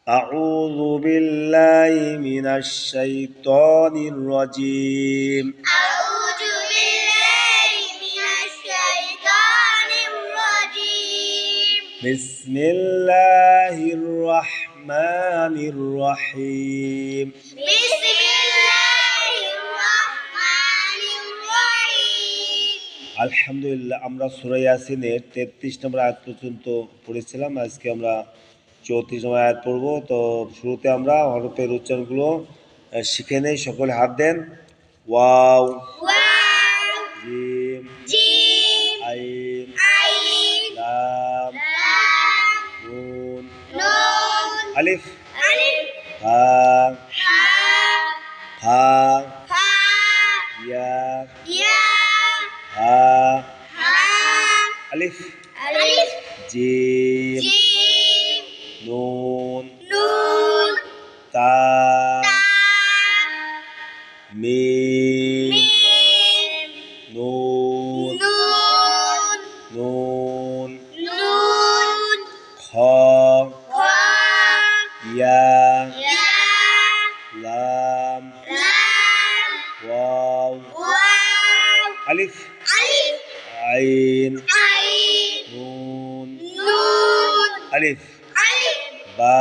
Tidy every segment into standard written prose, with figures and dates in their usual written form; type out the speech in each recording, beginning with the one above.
أعوذ بالله من الشيطان الرجيم أعوذ بالله من الشيطان الرجيم بسم الله الرحمن الرحيم بسم الله الرحمن الرحيم আলহামদুলিল্লাহ আমরা সূরা ইয়াসিনের 33 নম্বর আয়াত পর্যন্ত পড়েছিলাম। আজকে আমরা 34 নম্বর আয়াত পড়ব। তো শুরুতে আমরা হরফের উচ্চারণগুলো শিখে নেই। সকলে হাত দেন। ওয়াও, واو জিম, جيم আইন, عين লাম, لام নুন, نون আলিফ, ألف হা, حاء হা, فاء ইয়া, يا হা, حاء আলিফ, ألف জিম, جيم নুন, نون তা, تاء মিম, ميم নুন, نون নুন, نون খ, خاء ইয়া, يا লাম, لام ওয়াও, واو আলিফ, ألف আইন, عين নুন, نون আলিফ, ألف বা,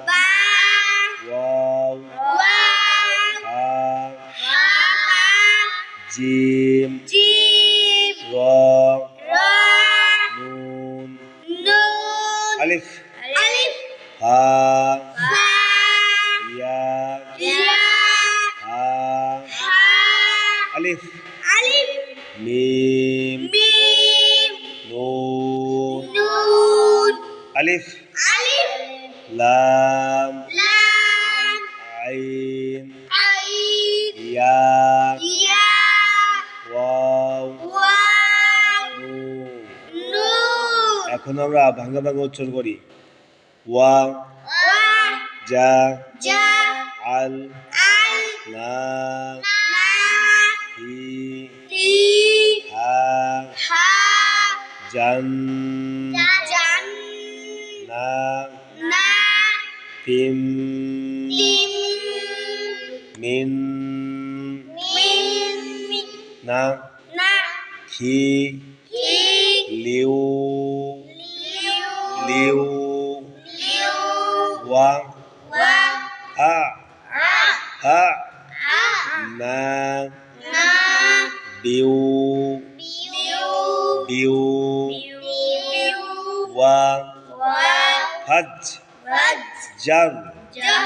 باء ওয়াও, واو হা, حاء জিম, جيم র, راء নুন, نون আলিফ, ألف হা, فاء ইয়া, يا হা, حاء আলিফ, ألف মিম, ميم নুন, نون আলিফ, ألف লাম, لام আইন, عين ইয়া, يا ওয়াও, واو নুন। نون এখন আমরা ভাঙা ভাঙা উচ্চারণ করি। ওয়া, وا জা, جا আল, ال না, نا হি, تي হা, ها জান, جن না, نا তিম, تم মিন, من না, نا খি, كي লিউ, ليو লিউ, ليو ওয়া, وا হা, ع হা, ع না, نا বিউ, بيو বিউ, بيو ওয়া, وا হাজ, رج জার, جا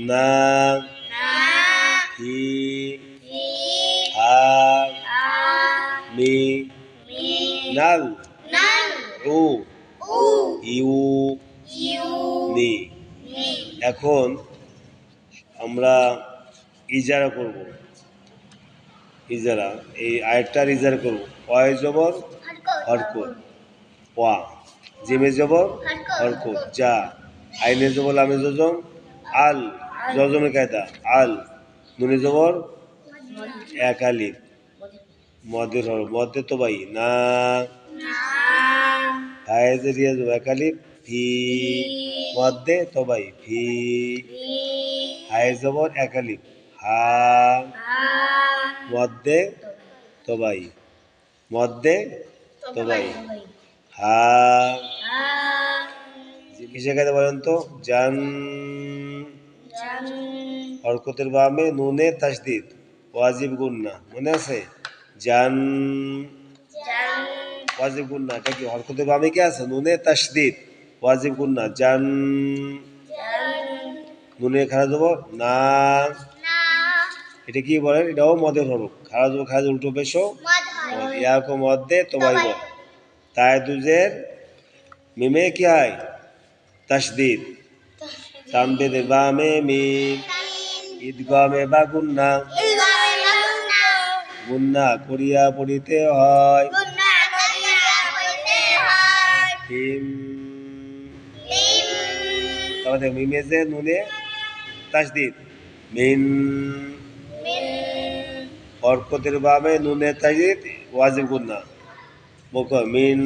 না, نا হি, في হা, ع মি, مي নাল, نل উ, او ইউ, يو নি। مي এখন আমরা ইজারা করব। ইজারা, এই আয়াতটার ইজারা করব। অয় জবর হরকত, ওয়া, জিমে জবর হরকত, যা, আইনে জবর লামে জজম, আল, জজমে কায়দা, আল, নুনে জবর এক আলিফ, মদের হরফ, মদে তোবাই, না, نا হায়েজে রিয়া জবর এক আলিফ, ফি, মদে তোবাই, ফি, في হায়েজ জবর এক আলিফ, হা, ها মদে তোবাই, মদে তোবাই, হা, ها কিসে কায়দা বলেন তো? জান, جن হরকতের বামে নুনে তাসদিদ, ওয়াজিব গুন্না, মনে আছে? জান, جن ওয়াজিব গুন্না, এটা কি হরকতের বামে কি আছে? নুনে তাসদিদ, ওয়াজিব গুন্না, জান, جن নুনে খারাজ জবর না, نا এটা কি বলেন? এটাও মদের হরফ, খারাজ জবর খারাজ উল্টো পেশো, مد ইয়াকো মদে তোবাই বল, তাই দুজের মিমে কি হয়? তাসদিদ, তানবিদের বামে মিম, ঈদগামে বা গুন্না, গুন্না করিয়া পড়িতে হয়, হিম, তাহলে মিমে যে নুনে তাসদিদ, মিন, হরকতের বামে নুনে তাসদিদ, ওয়াজিব গুন্না, মুখ মিন,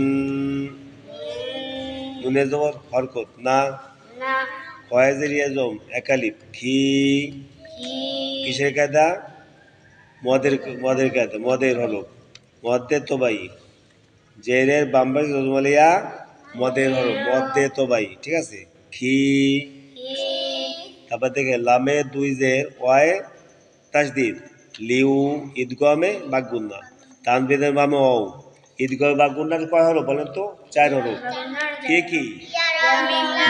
নুনে জবর হরকত, না, কয়েজের ইয়াজম একালিপ খি খি কিসের কায়দা মদের কায়দা মদের হরফ মদ্দে তোবাই জেরের বাম্বাই জজমালিয়া মদের হরফ মদ্দে তোবাই ঠিক আছে খি খি তারপর থেকে লামে দুই জের ওয়ায় তাসদিদ লিউ ঈদগমে বাগগুন্না তানবিদের বামে অও ঈদগমে বাগগুন্নার কয় হলো বলেন তো 4 হলো কি কি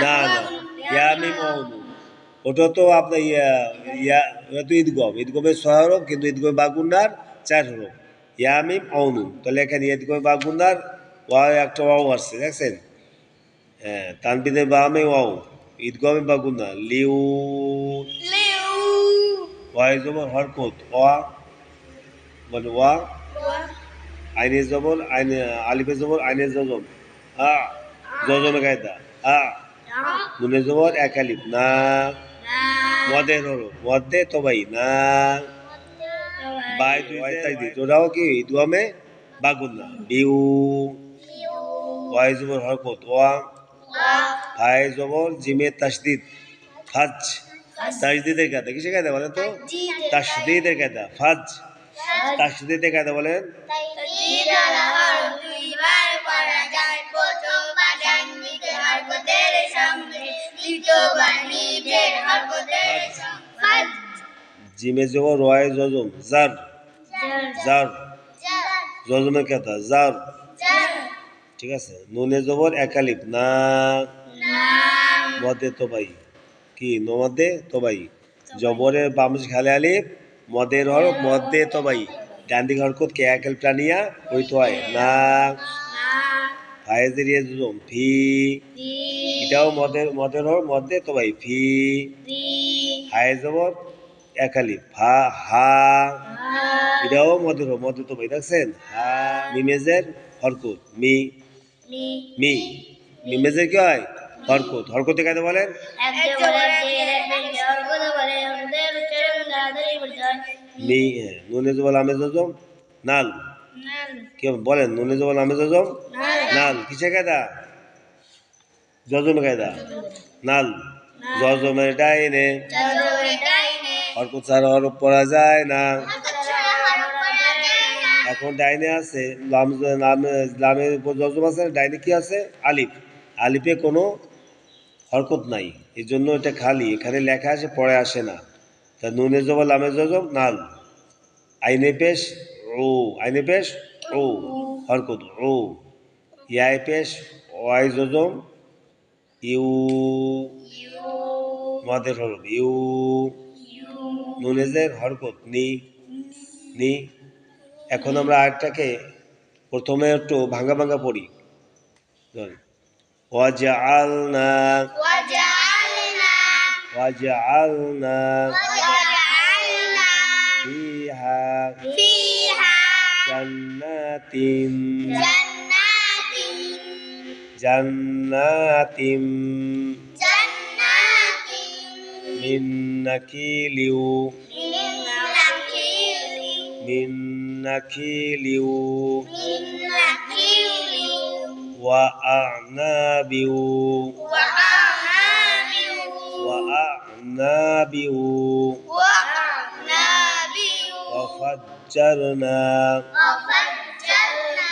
না না ইয়া মিম অও নু ওটা তো আপনার ওটা তো ঈদগমের 6 হলো কিন্তু ঈদগমে বাগগুন্নার 4 হলো ইয়া মিম অও নু তাহলে এখানে ঈদগমে বাগগুন্নার ওয়ায় একটা ওয়াও আসছে দেখছেন হ্যাঁ তানবিদের বামে অও ঈদগমে বাগগুন্না লিউ লিউ ওয়াই জবর হরকত ওয়া মানে ওয়া ওয়া আইনে জবর আইনে আলিফে জবর আইনে জজম আ জজমে কায়দা আ তা নুনে জবর এক আলিফ না না মদের হলো মদে তোবাই না বাই দুই তাসদিদ ওটাও কি দুয়ামে বাগুন্না বিউ লিউ ওয়াই জবর হরকত ওয়া ওয়া ফাই জবর জিমে তাসদিদ ফাজ তাসদিদের কায়দা কিসের কায়দা বলেন তো তাসদিদের কায়দা ফাজ তাসদিদের কায়দা বলেন তাসদিদ আলা হরফ দুইবার পড়া যায় প্রথম বা ডান দিকে হরকতের সঙ্গে দ্বিতীয়বার নিজের হরকতের সঙ্গে ফাজ জিমে জবর ওয়াই জজম জার জার জজমের কায়দা জার ঠিক আছে নুনে জবর এক আলিফ না নাম মদে তোবাই কি নমদে তোবাই জবরের বামজ খালে আলিফ মদের হরফ মদে তোবাই ডান দিকে হরকত কে একাল প্রাণিয়া ওই তো হয় না নাম ফায়েজের ইয়ে জুজম ফি দি এটাও মদের হরফ মদে তোবাই ফি দি হায় জবর এক আলিফ হা হা হা এটাও মদের হরফ মদে তোবাই দেখছেন হা মিমেজের হরকত মি মি মি মিমেজের কি হয় হরকত হরকতে কাকে বলেন এক জবরের জেরের বেশি হরকত বলে হরকতের উচ্চারণ তাড়াতাড়ি বলতে হয় মি নুনে জবল আমেজ জজম নাল নাল কি বলেন নুনে জবল আমেজ জজম নাল নাল কিসের কায়দা জজমের কায়দা নাল জজমের ডাইনে জবরের ডাইনে হরকত ছাড়া হরফ পড়া যায় না ছাড়া হরফ পড়া যায় না এখন ডাইনে আছে লামের উপর জজম আছে ডাইনে কি আছে আলিফ আলিফে কোনো হরকত নাই এই জন্য এটা খালি এখানে লেখা আছে পড়ে আসে না তা নুনে জবর লামে জজম নাল আইনে পেশ ও আইনে পেশ ও হরকত ও ইয়ায় পেশ ওয়াই জজম ইউ ইউ মদের হরফ ইউ ইউ নুনেজের হরকত নি নি এখন আমরা আরেকটাকে প্রথমে একটু ভাঙা ভাঙা পড়ি ওয়াজআলনা ওয়াজআলনা ওয়াজআলনা ওয়াজআলনা ফিহা ফিহা জান্নাতিন জান্নাতিন জান্নাতিম জান্নাতিন মিন নাকিলিউ মিন নাখিলি মিন নাকিলিউ মিন নাখিলি ওয়া আ'নাবিউ ওয়া আ'নাবিউ ওয়া আ'নাবিউ ওয়া আ'নাবিউ وفجرنا وفجرنا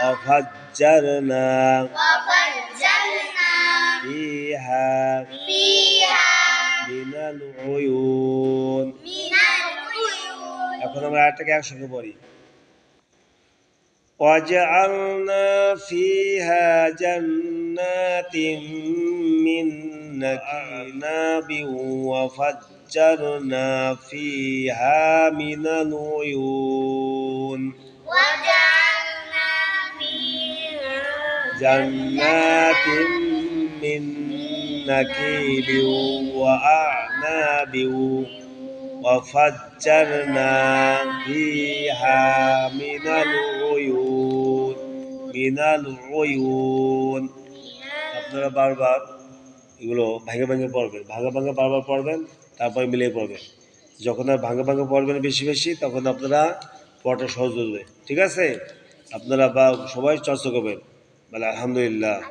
وفجرنا وفجرنا فيها فيها من العيون من العيون এখন আমরা আরেকটাকে একসঙ্গে পড়ি وجعلنا فيها جنات من نكيناب وفجرنا فيها من العيون وجعلنا فيها جنات من نكيل وأعناب وفجرنا فيها من العيون আপনারা বারবার এগুলো ভাঙে ভাঙে পড়বেন বারবার পড়বেন তারপরে মিলিয়ে পড়বেন যখন আর ভাঙে পড়বেন বেশি বেশি তখন আপনারা পড়াটা সহজ হবে ঠিক আছে আপনারা বা সবাই চর্চা করবেন বলে আলহামদুলিল্লাহ